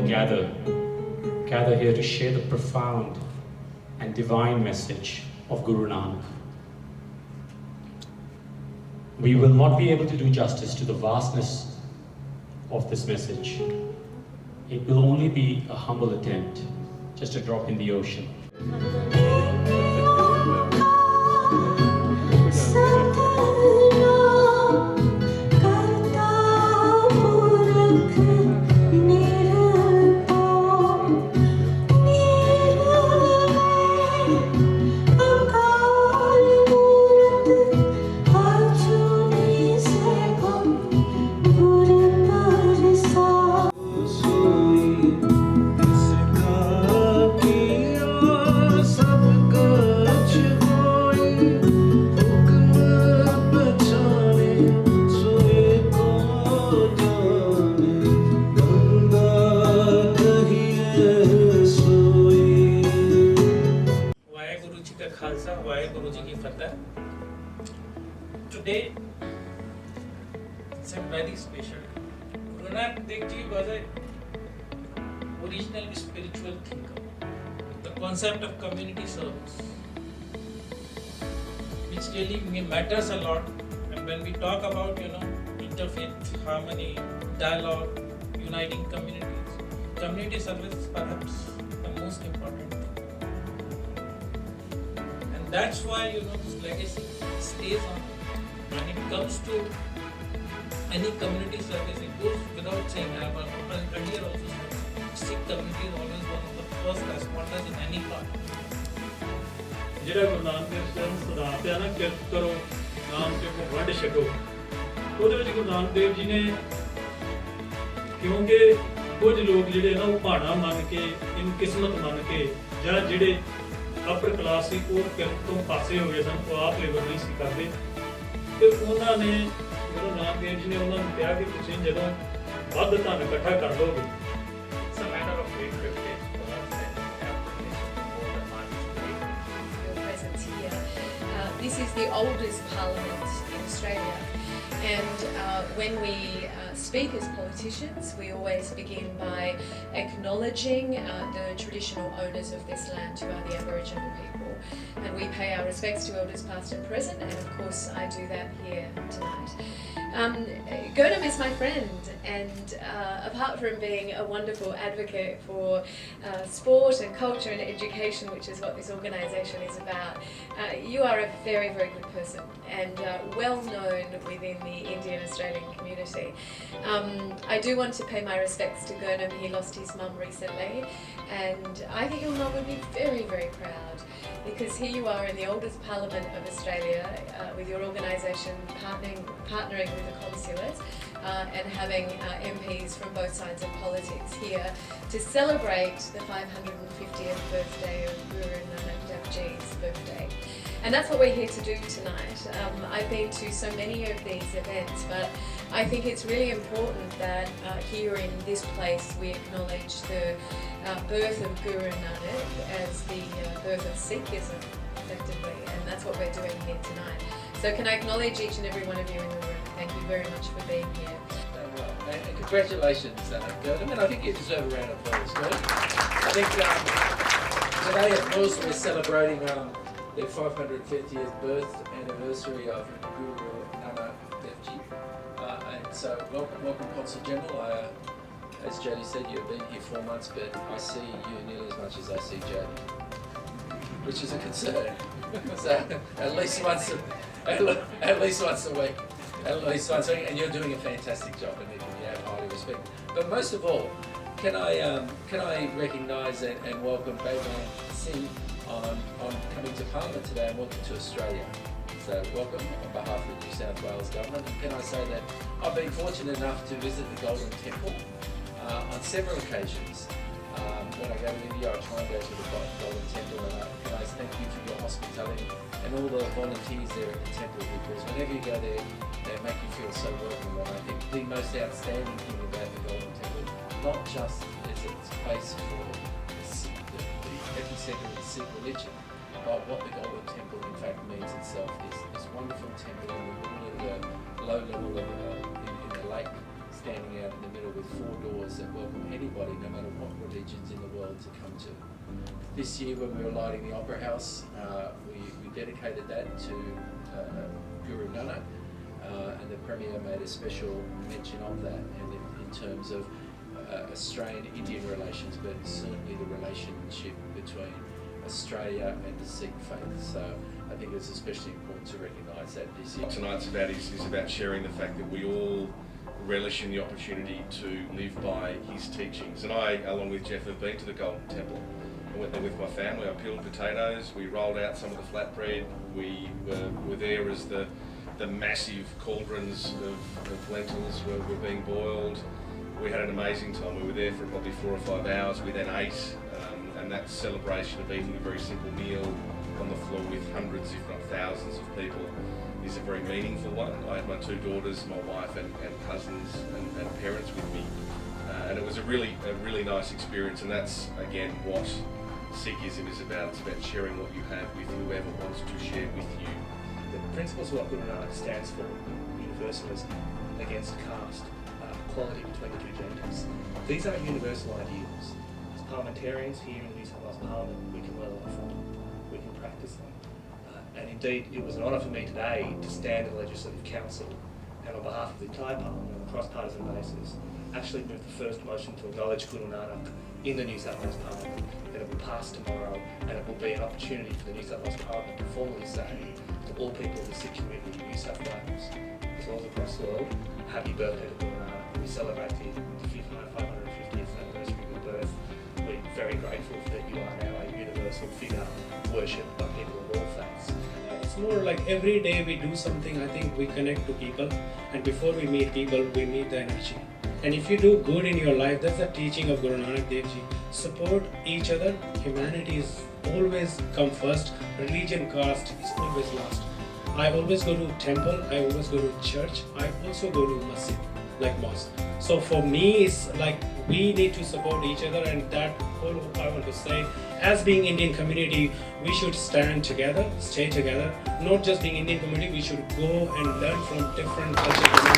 gather here to share the profound and divine message of Guru Nanak. We will not be able to do justice to the vastness of this message. It will only be a humble attempt, just a drop in the ocean. Today, it's a very special. Guru Nanak Ji was an original spiritual thinker. The concept of community service, which really matters a lot. And when we talk about, interfaith harmony, dialogue, uniting communities, community service is perhaps the most important thing. And that's why, this legacy stays on. When it comes to any community service, it goes without saying. I have earlier also said, Sikh community is always one of the first responders in any part. ਜਿਹੜਾ ਗੁਰੂ ਨਾਨਕ ਦੇਵ ਜੀ ਦਾ ਸਿਧਾਂਤ ਹੈ ਨਾ, ਕਿਰਤ ਕਰੋ ਨਾਮ ਤੇ ਕੋ ਵੰਡ ਛਕੋ, ਉਹਦੇ ਵਿੱਚ ਗੁਰੂ ਨਾਨਕ ਦੇਵ ਜੀ ਨੇ, ਕਿਉਂਕਿ ਕੁਝ ਲੋਕ ਜਿਹੜੇ ਨਾ ਉਹ ਭਾਣਾ ਮੰਨ ਕੇ, ਇਹਨੂੰ ਕਿਸਮਤ ਮੰਨ ਕੇ, ਜਾਂ ਜਿਹੜੇ ਅਪਰ ਕਲਾਸ ਸੀ ਉਹ ਕਿਰਤ ਤੋਂ ਪਾਸੇ ਹੋ ਗਏ ਸਨ, ਉਹ ਆਪ ਲੇਬਰ ਨਹੀਂ ਸੀ ਕਰਦੇ, ਤੇ ਉਹਨਾਂ ਨੇ ਗੁਰੂ ਨਾਨਕ ਦੇਵ ਜੀ ਨੇ ਉਹਨਾਂ ਨੂੰ ਕਿਹਾ ਕਿ ਤੁਸੀਂ ਜਦੋਂ ਵੱਧ ਧਨ ਇਕੱਠਾ ਕਰ ਲਓਗੇ। It's a matter of great privilege for us that we have permission to hold a march today. Your presence here. This is the oldest parliament in Australia, and when we speak as politicians, we always begin by acknowledging the traditional owners of this land, who are the Aboriginal people, and we pay our respects to elders past and present, and of course I do that here tonight. Gurnam is my friend, and apart from being a wonderful advocate for sport and culture and education, which is what this organisation is about, you are a very, very good person and well known within the Indian Australian community. I do want to pay my respects to Gurnam. He lost his mum recently, and I think your mum would be very, very proud, because here you are in the oldest parliament of Australia with your organisation partnering with the Consulate and having MPs from both sides of politics here to celebrate the 550th birthday of Guru Nanak Ji's birthday. And that's what we're here to do tonight. I've been to so many of these events, but I think it's really important that here in this place we acknowledge the birth of Guru Nanak as the birth of Sikhism, effectively, and that's what we're doing here tonight. So can I acknowledge each and every one of you in the room? Thank you very much for being here. And congratulations, Gurdam, and I think you deserve a round of applause, Gurdam. I think today, of course, we're celebrating the 550th birth anniversary of Guru Nanak Dev Ji. And so welcome Consulate General. As Jody said, you've been here 4 months, but I see you nearly as much as I see Jody, which is a concern. So at least once a week, and you're doing a fantastic job, and you have highly respect. But most of all, can I recognise and welcome Bhagwant Singh on coming to Parliament today, and welcome to Australia. So welcome on behalf of the New South Wales Government. And can I say that I've been fortunate enough to visit the Golden Temple on several occasions. When I go to India, I try and go to the Golden Temple, and can I thank you for your hospitality and all the volunteers there at the temple, because whenever you go there, they make you feel so welcome. And I think the most outstanding thing about the Golden Temple, not just is its place for the epicenter of the Sikh religion, but what the Golden Temple in fact means itself is this wonderful temple in the middle of the low level of in the lake, standing out in the middle with 4 doors that welcome anybody, no matter what religions in the world, to come to. This year, when we were lighting the Opera House, we dedicated that to Guru Nanak, and the Premier made a special mention of that, and in terms of Australian-Indian relations, but certainly the relationship between Australia and the Sikh faith. So I think it's especially important to recognise that this year. What tonight's about is about sharing the fact that we all relish in the opportunity to live by his teachings. And I, along with Jeff, have been to the Golden Temple. I went there with my family. I peeled potatoes, we rolled out some of the flatbread, we were there as the massive cauldrons of lentils were being boiled. We had an amazing time. We were there for probably 4 or 5 hours. We then ate, and that celebration of eating a very simple meal on the floor with hundreds, if not thousands of people is a very meaningful one. I had my 2 daughters, my wife and cousins and parents with me, and it was a really nice experience, and that's again what Sikhism is about. It's about sharing what you have with whoever wants to share with you. The principles of what Guru Nanak stands for, universalism against caste, equality between the 2 genders. These are universal ideals. As parliamentarians here in the New South Wales Parliament, we can well afford them, we can practice them. And indeed, it was an honour for me today to stand in the Legislative Council and on behalf of the entire Parliament on a cross-partisan basis, actually move the first motion to acknowledge Guru Nanak in the New South Wales Parliament. And it will pass tomorrow, and it will be an opportunity for the New South Wales Parliament to formally say to all people of the Sikh community in New South Wales, as well as across the world, happy birthday to Guru Nanak. We celebrate the 550th anniversary of your birth. We're very grateful that you are now a universal figure worshipped by people of all faiths. It's more like every day we do something. I think we connect to people, and before we meet people, we meet the energy. And if you do good in your life, that's the teaching of Guru Nanak Dev Ji. Support each other. Humanity is always come first. Religion, caste is always last. I always go to temple. I always go to church. I also go to masjid, like mosque. So for me, it's like we need to support each other, and that all I want to say. As being Indian community, we should stand together, stay together. Not just being Indian community, we should go and learn from different cultures.